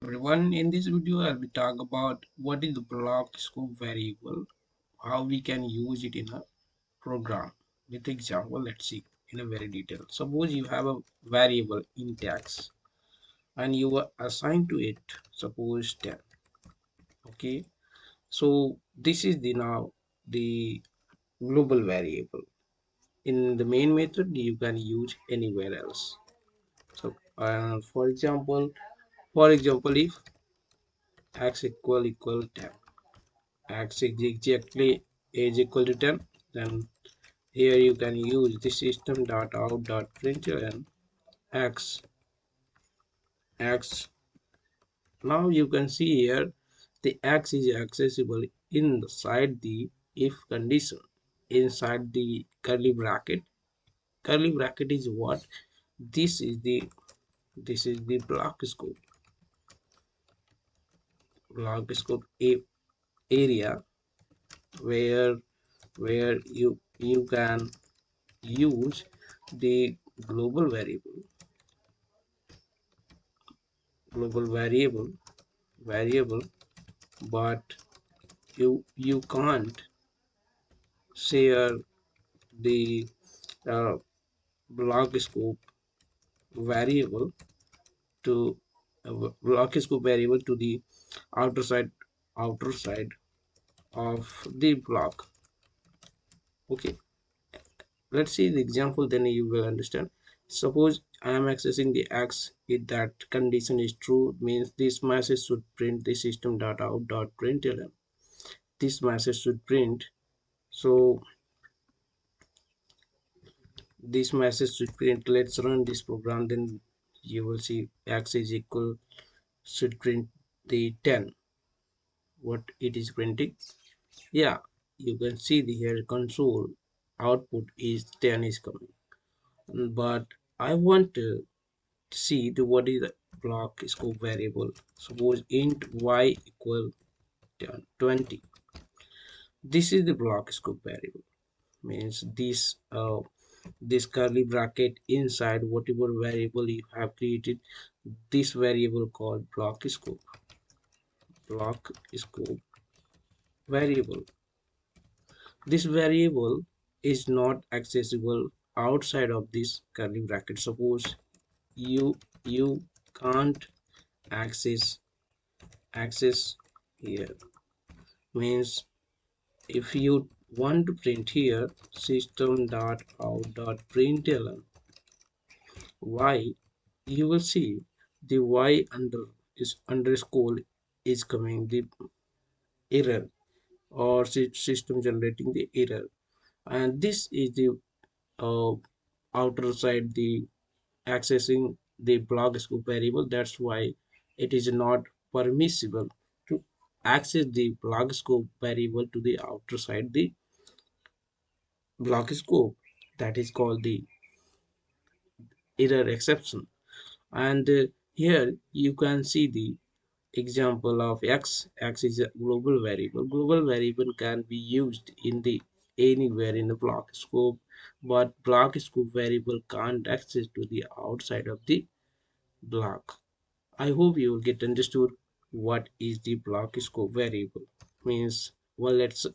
Everyone, in this video I will talk about what is the block scope variable, how we can use it in a program. With example, let's see in a very detail. Suppose you have a variable int x and you are assigned to it suppose 10. Okay, so this is the now the global variable. In the main method you can use anywhere else. So for example if x equal 10, x is exactly is equal to 10, then here you can use the system dot out dot println x x. Now you can see here the x is accessible inside the if condition, inside the curly bracket. Curly bracket is what? This is the block scope area where you can use the global variable, but you can't share the uh, block scope variable to block scope variable to the outer side outer side of the block. Okay, let's see the example, then you will understand. Suppose I am accessing the x. If that condition is true, means this message should print the system dot out dot println. This message should print. So this message should print. Let's run this program, then you will see x is equal should print the 10. What it is printing? Yeah, you can see the here console output is 10 is coming. But I want to see the what is the block scope variable. Suppose int y equal 20. This is the block scope variable, means this curly bracket inside whatever variable you have created, this variable called block scope variable. This variable is not accessible outside of this curly bracket. Suppose you can't access here, means if you want to print here system dot out dot println y, you will see the y underscore is coming the error, or system generating the error, and this is the uh, outer side the accessing the block scope variable. That's why it is not permissible to access the block scope variable to the outer side the block scope. That is called the error exception. And here you can see the example of x is a global variable. Global variable can be used in the anywhere in the block scope, but block scope variable can't access to the outside of the block. I hope you will get understood what is the block scope variable. Means, well, let's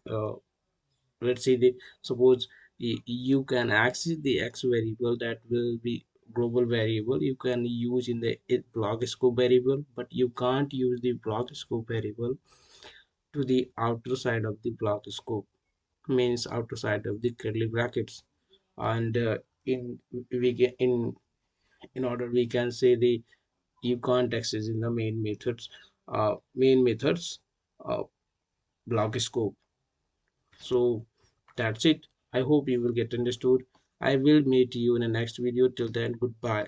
say the suppose you can access the x variable that will be global variable you can use in the block scope variable, but you can't use the block scope variable to the outer side of the block scope, means outer side of the curly brackets. And in we get in order we can say the you can't access in the main methods uh, block scope. So that's it. I hope you will get understood. I will meet you in the next video. Till then, goodbye.